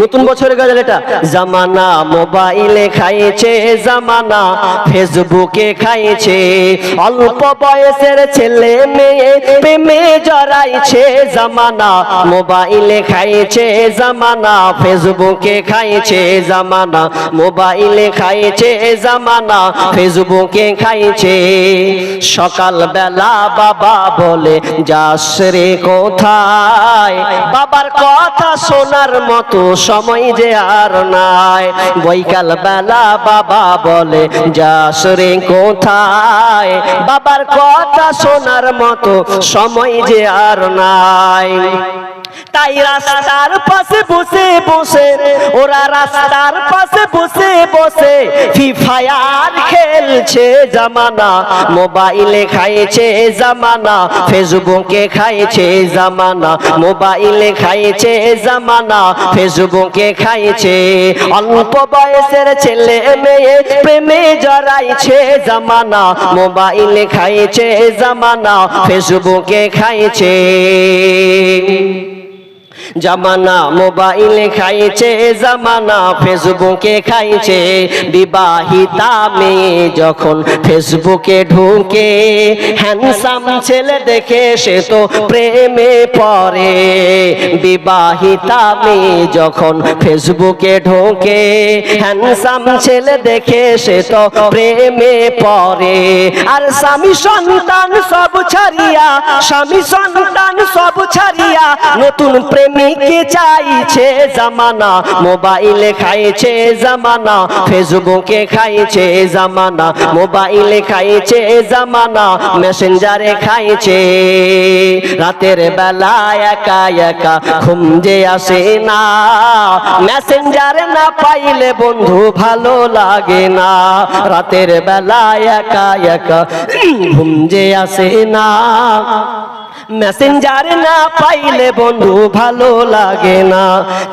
নতুন বছরের গজল এটা। জামানা মোবাইলে খাইছে, জামানা ফেসবুকে খাইছে, অল্প বয়সের ছেলে মেয়ে প্রেমে জড়াইছে। জামানা মোবাইলে খাইছে, জামানা ফেসবুকে খাইছে, জামানা মোবাইলে খাইছে, জামানা ফেসবুকে খাইছে। সকাল বেলা বাবা বলে যাস রে কোথায়, বাবার কথা শোনার মতো সময় যে আর নাই। বৈকাল বেলা বাবা বলে যাস রে কোথায়, বাবার কথা শোনার মতো সময় যে আর নাই। তাই রাস্তার পাশে বসে বসে ওরা রাস্তার পাশে বসে বসে ফ্রি ফায়ার খেলছে। জামানা মোবাইলে খাইছে, জামানা ফেসবুকে খাইছে, জামানা মোবাইলে খাইছে, জামানা ফেসবুকে খাইছে। অল্প বয়সের ছেলে মেয়ে প্রেমে জড়াইছে। জামানা মোবাইলে খাইছে, জামানা ফেসবুকে খাইছে। জামানা মোবাইলে খাইছে, জামানা ফেসবুকে খাইছে। বিবাহিতা মেয়ে যখন ফেসবুকে ঢুকে, হ্যান্ডসাম ছেলে দেখে সে তো প্রেমে পড়ে। বিবাহিতা মেয়ে যখন ফেসবুকে ঢুকে, হ্যান্ডসাম ছেলে দেখে সে তো প্রেমে পড়ে। আর স্বামী সন্তান সব ছাড়িয়া, স্বামী সন্তান সব ছাড়িয়া নতুন প্রেমিককে চাইছে। জামানা মোবাইলে খাইছে, জামানা ফেসবুকে খাইছে, জামানা মোবাইলে খাইছে, জামানা মেসেঞ্জারে খাইছে। রাতের বেলা একা একা ঘুম যে আসে না, মেসেঞ্জারে না পাইলে বন্ধু ভালো লাগে না। রাতের বেলা একা একা ঘুম যে আসে না, মেসেঞ্জারে না পাইলে বন্ধু ভালো লাগে না।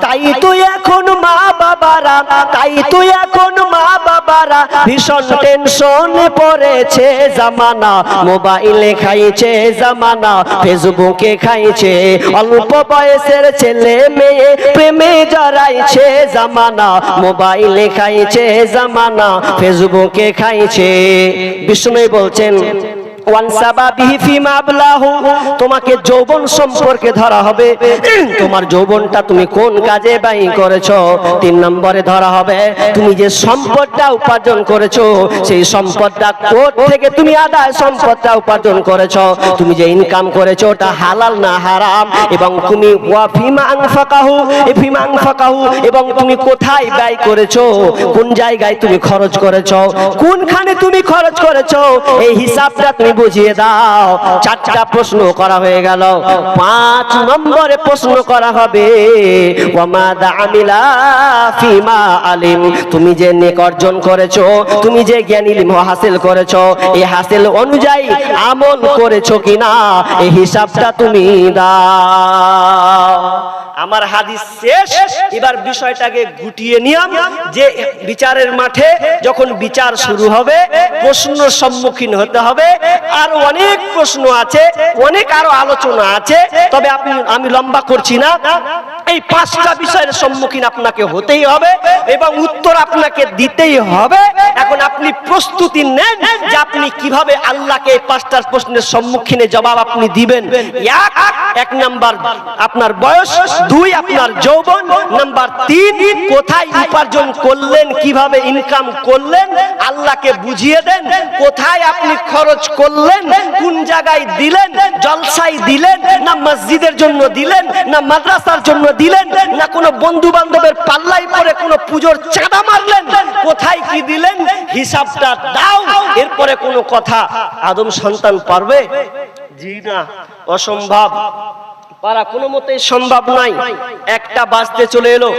তাই তো এখন মা বাবারা, তাই তো এখন মা বাবারা ভীষণ টেনশনে পড়েছে। জামানা মোবাইলে খাইছে, জামানা ফেসবুকে খাইছে। অল্প বয়সের ছেলে মেয়ে প্রেমে জড়াইছে। জামানা মোবাইলে খাইছে, জামানা ফেসবুকে খাইছে। বিষ্ণু বলছেন তোমাকে যৌবন সম্পর্কে ধরা হবে, তোমার যৌবনটা তুমি কোন কাজে ব্যয় করেছো। 3 নম্বরে ধরা হবে তুমি যে সম্পদটা উপার্জন করেছো, সেই সম্পদটা কোথা থেকে তুমি আদায় সম্পদটা উপার্জন করেছো, তুমি যে ইনকাম করেছো ওটা হালাল না হারাম, এবং তুমি ওয়াফিমা আনফাকাহু, ফিমা আনফাকাহু, এবং তুমি কোথায় ব্যয় করেছো, কোন জায়গায় তুমি খরচ করেছো, কোনখানে তুমি খরচ করেছো, এই হিসাবটা তুমি বুঝিয়ে দাও। 4টা প্রশ্ন করা হয়ে গেল। 5 নম্বরে প্রশ্ন করা হবে ওয়ামাদা আমিলা ফিমা আলিম, তুমি যে নেক অর্জন করেছো, তুমি যে জ্ঞান ইলম হাসিল করেছো, এই হাসিল অনুযায়ী আমল করেছো কিনা, এই হিসাবটা তুমি দাও। আমার হাদিস শেষ। এবার বিষয়টাকে গুটিয়ে নিলাম যে বিচারের মাঠে যখন বিচার শুরু হবে প্রশ্ন সম্মুখীন হতে হবে। আর অনেক প্রশ্ন আছে, অনেক আরো আলোচনা আছে, তবে আমি লম্বা করছি না। এই 5টা বিষয়ের সম্মুখীন আপনাকে হতেই হবে এবং উত্তর আপনাকে দিতেই হবে। এখন আপনি প্রস্তুতি নেন যে আপনি কিভাবে আল্লাহকে এই 5টা প্রশ্নের সম্মুখীনে জবাব আপনি দিবেন। 1 নাম্বার আপনার বয়স, 2 আপনার যৌবন, নাম্বার 3 কোথায় উপার্জন করলেন, কিভাবে ইনকাম করলেন, আল্লাহকে বুঝিয়ে দেন। কোথায় আপনি খরচ করলেন, কোন জায়গায় দিলেন, জলসায় দিলেন না মসজিদের জন্য দিলেন না মাদ্রাসার জন্য দিলেন না কোনো বন্ধু বান্ধবের পাল্লায় পড়ে কোনো পূজোর চাঁদা মারলেন, কোথায় কি দিলেন, হিসাবটা দাও। এরপরে কোনো কথা আদম সন্তান পারবে? জি না, অসম্ভব, পারা কোনো মতেই সম্ভব নাই। 1টা বাজতে চলে এলো,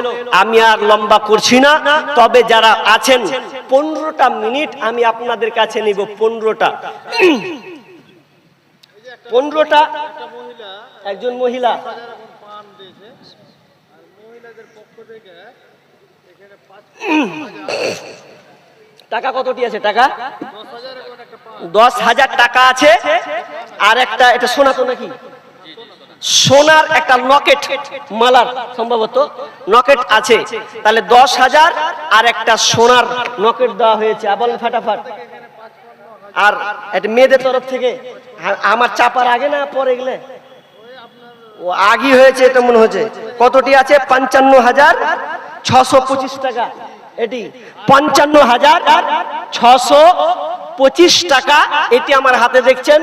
আমি আর লম্বা করছি না। তবে যারা আছেন 15টা মিনিট আমি আপনাদের কাছে নিব। 15টা একজন মহিলা টাকা কতটি আছে? টাকা 10,000 টাকা আছে। আর একটা এটা সোনা তো নাকি সোনার একটা লকেট মালার সম্ভবত লকেট আছে, তাহলে 10,000 আর একটা সোনার লকেট দেওয়া হয়েছে। বলেন ফাটাফাট। আর এটা মেয়েদের তরফ থেকে আমার চাপার আগে না পরে গেলে ও আগি হয়েছে, এটা মনে হচ্ছে। কতটি আছে? 55,625 টাকা। এটি 55,625 টাকা। এটি আমার হাতে দেখছেন।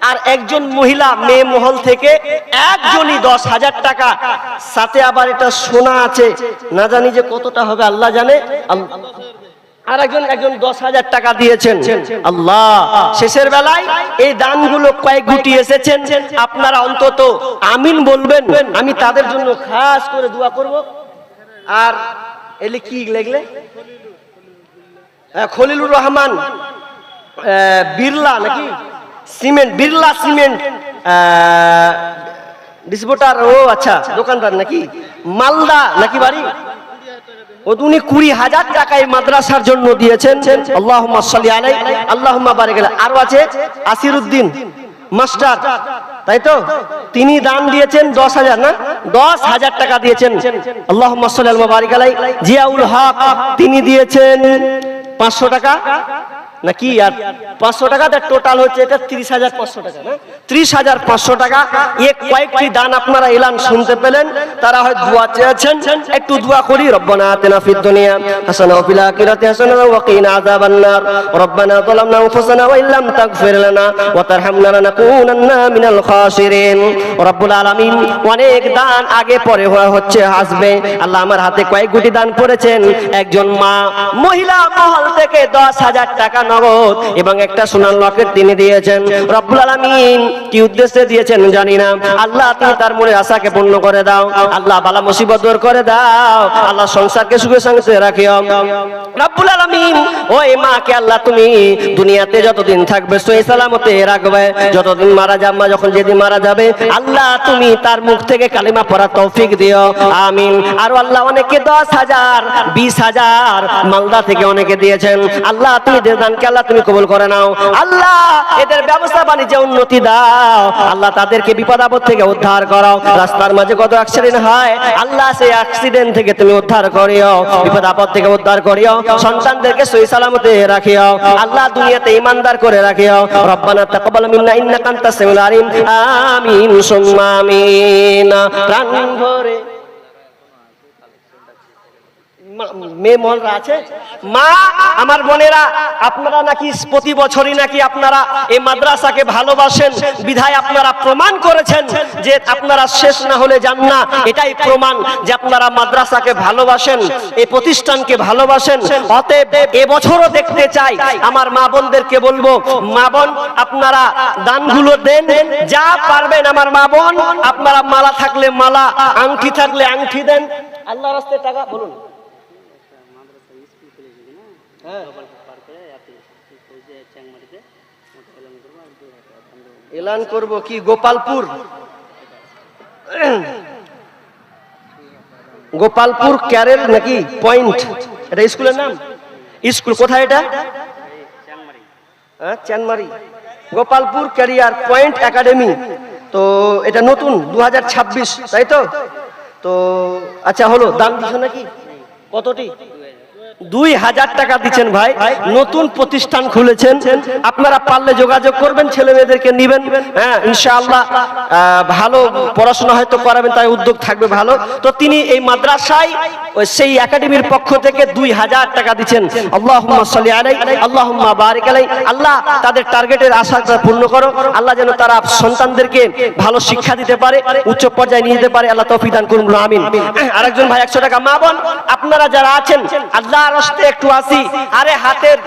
আর একজন মহিলা মেয়ে মহল থেকে একজনই 10,000 টাকা, সাথে আবার এটা সোনা আছে, না জানি যে কতটা হবে আল্লাহ জানে। আর একজন 10,000 টাকা দিয়েছেন। আল্লাহ, শেষের বেলায় এই দানগুলো কয়েক গুটি এসেছেন, আপনারা অন্তত আমিন বলবেন, আমি তাদের জন্য খাস করে দোয়া করব। আর এলে কি লেগলে? খলিলুর রহমান বিড়লা নাকি সিমেন্ট, বিড়লা সিমেন্ট ডিস্ট্রিবিউটর। ও আচ্ছা, দোকানদার নাকি, মালদা নাকি বাড়ি। উনি 20,000 টাকা এই মাদ্রাসার জন্য দিয়েছেন। আল্লাহুম্মা সাল্লি আলাইহি আল্লাহুম্মা বারিক আলাইহি। আর আছে আসিরউদ্দিন মাস্টার, তাই তো? তিনি দান দিয়েছেন 10,000, না 10,000 টাকা দিয়েছেন। আল্লাহুম্মা সাল্লি আলাইহি বারিক আলাইহি। জিয়াউল হক তিনি দিয়েছেন 500 টাকা নাকি, আর 500 টাকা, টোটাল হচ্ছে এটা 30,500 টাকা, না 30,500 টাকা। কয়েকটি দান আপনারা এলান শুনতে পেলেন, তারা হয় দোয়া চেয়েছেন। একটু দোয়া করি। রব্বানা আতিনা ফিদ দুনিয়া হাসানাহ ওয়া ফিল আখিরাতি হাসানাহ ওয়া কিনা আযাবান নার। রব্বানা যালামনা আনফুসানা ওয়া ইল্লাম তাগফির লানা ওয়া তারহামনা লানাকুনান্না মিনাল খাসিরিন। রব্বুল আলামিন, অনেক দান আগে পরে হচ্ছে, আসবে। আল্লাহ আমার হাতে কয়েক গুটি দান করেছেন। একজন মা মহিলা মহল থেকে 10,000 টাকা নগদ এবং একটা সোনার লকেট তিনি দিয়েছেন। রব্বুল আলামিন কি উদ্দেশ্যে দিয়েছেন জানি না। আল্লাহ তুমি তার মনের আশাকে পূর্ণ করে দাও। আল্লাহ বালা মুসিবত দূর করে দাও। আল্লাহ সংসারকে সুখে শান্তিতে রাখিও। রব্বুল আলামিন ওই মাকে আল্লাহ তুমি দুনিয়াতে যতদিন থাকবে সহি সালামতে রাখবে। যতদিন মারা যাবে, যখন যেদিন মারা যাবে, আল্লাহ তুমি তার মুখ থেকে কালিমা পড়ার তৌফিক দিও, আমিন। আর আল্লাহ অনেকে 10,000 20,000 মালদা থেকে অনেকে দিয়েছেন। আল্লাহ তুমি দানকে আল্লাহ তুমি কবুল করে নাও। আল্লাহ এদের ব্যবসা বাণিজ্যে উন্নতি দাও। আল্লাহ তাদেরকে বিপদ আপদ থেকে উদ্ধার করো। রাস্তার মাঝে কত অ্যাক্সিডেন্ট হয়, আল্লাহ সেই অ্যাক্সিডেন্ট থেকে তুমি উদ্ধার করিও, বিপদ আপদ থেকে উদ্ধার করিও। সন্তানদেরকে সহি সালামতে রাখিও। আল্লাহ দুনিয়াতে ঈমানদার করে রাখিও। রব্বানা তাকাব্বাল মিন্না ইন্নাকা আনতাস সামিউল আলিম। আমিন সুম্মা আমিন। প্রাণ ভরে মেয়ে মহলরা আছে। মা আমার বোনেরা, আপনারা নাকি প্রতি বছরই নাকি আপনারা এই মাদ্রাসাকে ভালোবাসেন, বিধায় আপনারা প্রমাণ করেছেন যে আপনারা শেষ না হলে যান না। এটাই প্রমাণ যে আপনারা মাদ্রাসাকে ভালোবাসেন, এই প্রতিষ্ঠানকে ভালোবাসেন। অতএব এবছরও দেখতে চাই। আমার মা বোনদেরকে বলবো, মা বোন আপনারা দানগুলো দেন, যা পারবেন। আমার মা বোন আপনারা মালা থাকলে মালা, আংটি থাকলে আংটি দেন। আল্লাহর রাস্তায় টাকা বলুন। এলান করব কি? গোপালপুর, গোপালপুর ক্যারেল নাকি পয়েন্ট, এটা স্কুলের নাম। স্কুল কোথায় এটা? Chanmari, Gopalpur career point academy. তো এটা নতুন 2026, তাই তো? তো আচ্ছা হলো, দাম দিছো নাকি? কতটি? 2,000 টাকা দিচ্ছেন ভাই। নতুন প্রতিষ্ঠান খুলেছেন, আপনারা পারলে যোগাযোগ করবেন, ছেলে মেয়েদেরকে নিবেন। হ্যাঁ ইনশাআল্লাহ ভালো পড়াশোনা হয়তো করাবেন, তাই উদ্যোগ থাকবে ভালো। তো তিনি এই মাদ্রাসায় সেই একাডেমির পক্ষ থেকে 2,000 টাকা দিচ্ছেন। আল্লাহুম্মা সাল্লি আলাইহি আল্লাহুম্মা বারিক আলাইহি। আল্লাহ তাদের টার্গেটের আশাটা পূর্ণ করো। আল্লাহ যেন তারা সন্তানদেরকে ভালো শিক্ষা দিতে পারে, উচ্চ পর্যায়ে নিয়ে যেতে পারে। আল্লাহ তৌফিক দান করুন, আমিন। আরেকজন ভাই 100 টাকা। মা বোন আপনারা যারা আছেন, আল্লাহ রাস্তে একটু আসি। আরে হাতের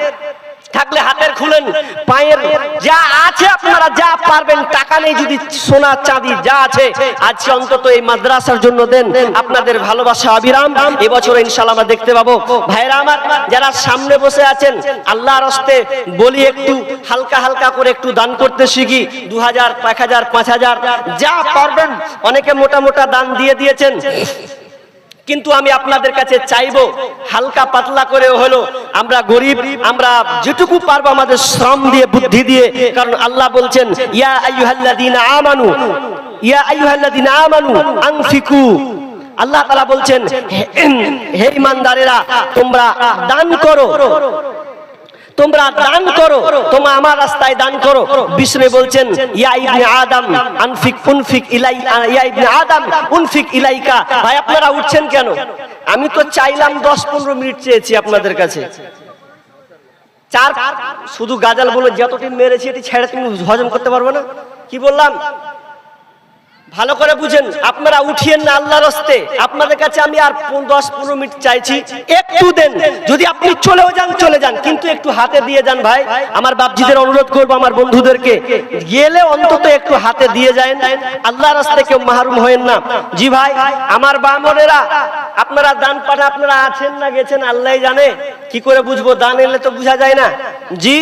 থাকলে হাতের খুলেন, পায়ের যা আছে আপনারা যা পারবেন, টাকা নেই যদি সোনা চাঁদি যা আছে আজকে অন্তত এই মাদ্রাসার জন্য দেন। আপনাদের ভালোবাসা অবিরাম। এবছর ইনশাআল্লাহ আমরা দেখতে পাবো। ভাইরা আমার যারা সামনে বসে আছেন, আল্লাহর রাস্তে বলি একটু হালকা হালকা করে একটু দান করতে শিখি। 2,000 1,000 5,000 যা পারবেন। অনেকে মোটা মোটা দান দিয়ে দিয়েছেন, কিন্তু আমি আপনাদের কাছে চাইবো হালকা পাতলা করে হলো, আমরা গরিব, আমরা যেটুকু পারবো আমাদের শ্রম দিয়ে বুদ্ধি দিয়ে। কারণ আল্লাহ বলছেন ইয়া আইয়ুহাল্লাযীনা আমানু ইয়া আইয়ুহাল্লাযিনা আমানু আনফিকু, আল্লাহ তাআলা বলছেন হে ঈমানদারেরা তোমরা দান করো, তোমরা দান করো, তোমরা আমার রাস্তায় দান করো। বিষ্ণু বলছেন ইয়া ইবনে আদম আনফিক উনফিক ইলাই, ইয়া ইবনে আদম উনফিক ইলাইকা। ভাই আপনারা উঠছেন কেন? আমি তো চাইলাম 10-15 মিনিট চেয়েছি আপনাদের কাছে, চার শুধু গাজাল বলে যতটি মেরেছি এটি ছেড়ে তুমি হজম করতে পারবে না। কি বললাম ভালো করে বুঝেন, আপনারা উঠিয়েন না আল্লাহর রাস্তে। আপনাদের কাছে আমি আর 10-15 মিনিট চাইছি, একটু দেন। যদি আপনি চলেও যান চলে যান, কিন্তু একটু হাতে দিয়ে যান। ভাই আমার বাপজিদের অনুরোধ করবো, আমার বন্ধুদেরকে গেলে অন্তত একটু হাতে দিয়ে যায়, আল্লাহর রাস্তে কেউ মাহরুম হয়েন না। জি ভাই আমার বামনেরা, আপনারা দান পাঠা আপনারা আছেন না গেছেন আল্লাহই জানে, কি করে বুঝবো? দান এলে তো বোঝা যায় না। জি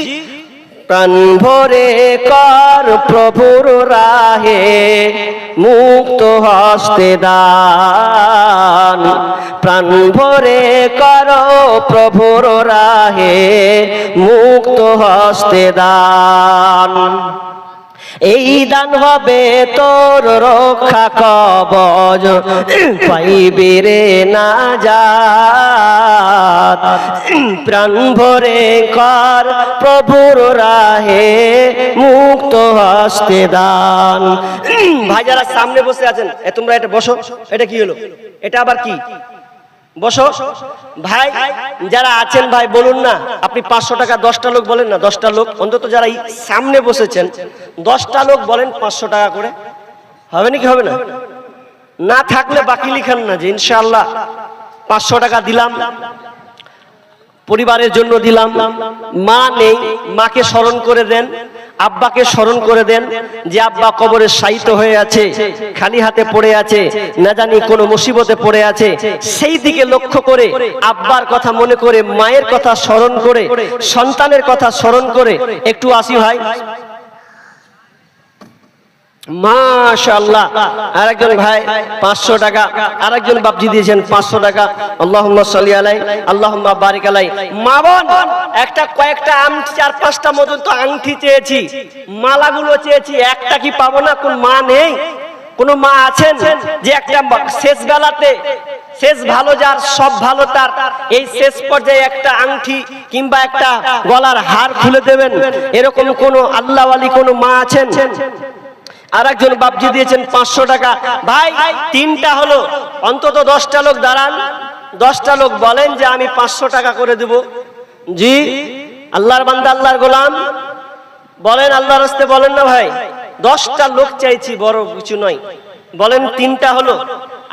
প্রাণ ভরে কর প্রভুর রাহে মুক্ত হস্তে দান, প্রাণ ভরে কর প্রভুর রাহে মুক্ত হস্তে দান। এই দান হবে তোর রক্ষা কবচ, পাইবি রে নাজাত। প্রাণ ভরে কর প্রভুর রাহে মুক্ত হস্তে দান। ভাই যারা সামনে বসে আছেন তোমরা এটা বসো, এটা কি হলো? এটা আবার কি? বসো ভাই যারা আছেন ভাই বলুন না, আপনি 500 টাকা 10টা লোক বলেন না, 10টা লোক অন্তত যারা সামনে বসেছেন 10টা লোক বলেন 500 টাকা করে। হবে নাকি হবে না? না থাকলে বাকি লিখান না যে ইনশাআল্লাহ 500 টাকা দিলাম, পরিবারের জন্য দিলাম। মা নেই, মাকে স্মরণ করে দেন, আব্বাকে স্মরণ করে দেন যে আব্বা কবরে শায়িত হয়ে আছে, খালি হাতে পড়ে আছে, না জানি কোনো মুসিবতে পড়ে আছে। সেই দিকে লক্ষ্য করে আব্বার কথা মনে করে, মায়ের কথা স্মরণ করে, সন্তানের কথা স্মরণ করে একটু আসি ভাই। মাশাআল্লাহ আরেকজন ভাই 500 টাকা, আরেকজন বাপজি দিয়েছেন 500 টাকা। আল্লাহুম্মা সাল্লি আলাই, আল্লাহুম্মা বারিক আলাই। মা বোন একটা কয়েকটা আংটি 4-5টা মতন তো আংটি চেয়েছি, মালাগুলো চেয়েছি, একটা কি পাবো না? কোন মা নেই? কোন মা আছেন যে একটা শেষ বেলাতে, শেষ ভালো যার সব ভালো তার, এই শেষ পর্যায়ে একটা আংটি কিংবা একটা গলার হার খুলে দেবেন, এরকম কোন আল্লাহওয়ালি কোন মা আছেন? আরেকজন বাপজি দিয়েছেন 500 টাকা। ভাই 3টা হলো, অন্তত 10টা লোক দাঁড়ান, 10টা লোক বলেন যে আমি 500 টাকা করে দেব। জি আল্লাহর বান্দা আল্লাহর গোলাম বলেন, আল্লাহর রাস্তে বলেন না ভাই। 10টা লোক চাইছি, বড় কিছু নয়। বলেন 3টা হলো,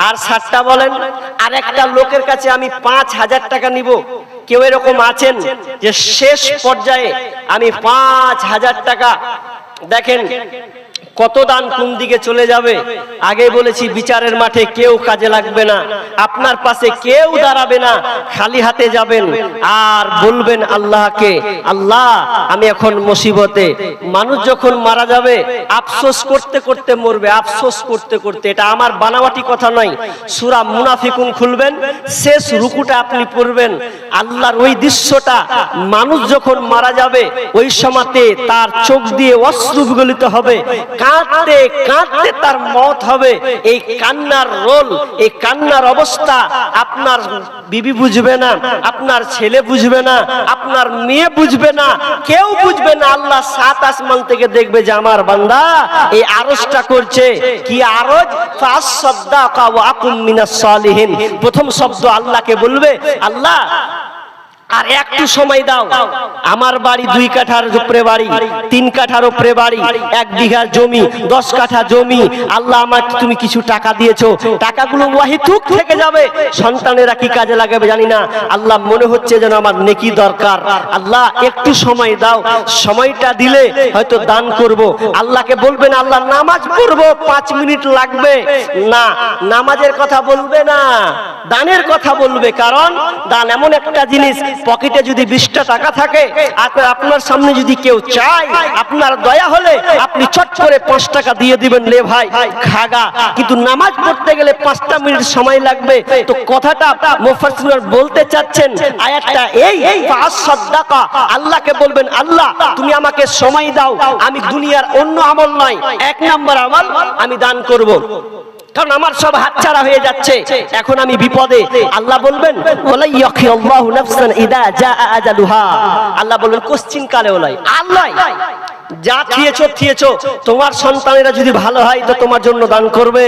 আর 60টা বলেন। আর একটা লোকের কাছে আমি 5000 টাকা নিব। কেউ এরকম আছেন যে শেষ পর্যায়ে আমি 5000 টাকা? দেখেন কত দান কোন দিকে চলে যাবে। আগে বলেছি বিচারের মাঠে কেউ কাজে লাগবে না, আপনার পাশে কেউ দাঁড়াবে না, খালি হাতে যাবেন আর বলবেন আল্লাহকে, আল্লাহ আমি এখন মুসিবতে। মানুষ যখন মারা যাবে আফসোস করতে করতে মরবে, আফসোস করতে করতে। এটা আমার বানাওয়াটি কথা নয়, সূরা মুনাফিকুন খুলবেন, শেষ রুকুটা আপনি পড়বেন। আল্লাহর ওই দৃশ্যটা, মানুষ যখন মারা যাবে ওই সময়তে তার চোখ দিয়ে অশ্রু বিগলিত হবে, কাঁদতে কাঁদতে তার মওত হবে। এই কান্নার রোল, এই কান্নার অবস্থা আপনার বিবি বুঝবে না, আপনার ছেলে বুঝবে না, আপনার মেয়ে বুঝবে না, কেউ বুঝবে না। আল্লাহ 7 আসমান থেকে দেখবে যে আমার বান্দা এই আরজটা করছে। কি আরজ? ফাসাদদাকা ওয়া আকুম মিনাস সালিহিন। প্রথম শব্দ আল্লাহকে বলবে, আল্লাহ আর একটু সময় দাও, আমার বাড়ি 2 কাঠার উপরে বাড়ি, 3 কাঠার উপরে বাড়ি, 1 বিঘা জমি, 10 কাঠা জমি। আল্লাহ আমাকে তুমি কিছু টাকা দিয়েছো, টাকাগুলো ওয়াহিতুক থেকে যাবে, সন্তানেরা কি কাজে লাগাবে জানি না। আল্লাহ মনে হচ্ছে যেন আমার নেকি দরকার, আল্লাহ একটু সময় দাও। সময়টা দিলে হয়তো দান করব। আল্লাহকে বলবেন আল্লাহ নামাজ পড়বো, 5 মিনিট লাগবে না, নামাজের কথা বলবে না, দানের কথা বলবে। কারণ দান এমন একটা জিনিস পকেটে যদি 20টা টাকা থাকে আর আপনার সামনে যদি কেউ চায়, আপনার দয়া হলে আপনি চট করে 5 টাকা দিয়ে দিবেন, লে ভাই খাগা। কিন্তু নামাজ পড়তে গেলে 5টা মিনিট সময় লাগবে। তো কথাটা মুফাসসিররা বলতে চাচ্ছেন, আয়াতটা এই ফাসাদাকা, আল্লাহকে বলবেন আল্লাহ তুমি আমাকে সময় দাও, আমি দুনিয়ার অন্য আমল নয়, 1 নম্বর আমল আমি দান করব, কারণ আমার সব হাতছাড়া হয়ে যাচ্ছে, এখন আমি বিপদে। আল্লাহ বলবেন ওয়ালা ইয়াখিয়াল্লাহু নাফসান ইদা জাআ আজালুহা, আল্লাহ বলবেন কোশ্চিন কালে ওলাই আল্লাহ যা থিয়েছো তোমার সন্তানেরা যদি ভালো হয় তো তোমার জন্য দান করবে,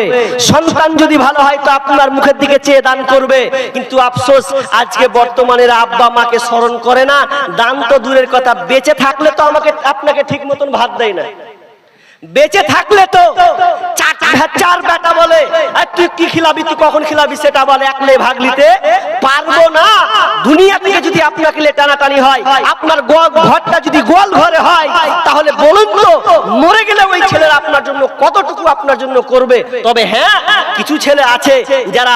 সন্তান যদি ভালো হয় তো আপনার মুখের দিকে চেয়ে দান করবে। কিন্তু আফসোস আজকে বর্তমানের আব্বা মাকে স্মরণ করে না, দান তো দূরের কথা, বেঁচে থাকলে তো আপনাকে ঠিক মতন ভাত দেয় না, বেঁচে থাকলে তো 4 বেটা বলে তুই কি খিলাবি, তুই কখন খিলাবি সেটা বলে, একলে ভাগ নিতে পারবো না। দুনিয়া থেকে যদি আপনাকে টানাটানি হয়, আপনার ঘরটা যদি গোয়াল ঘরে হয়, তাহলে বলুন তো মরে গেলে ওই ছেলেরা আপনার জন্য কতটুকু আপনার জন্য করবে। তবে হ্যাঁ, কিছু ছেলে আছে যারা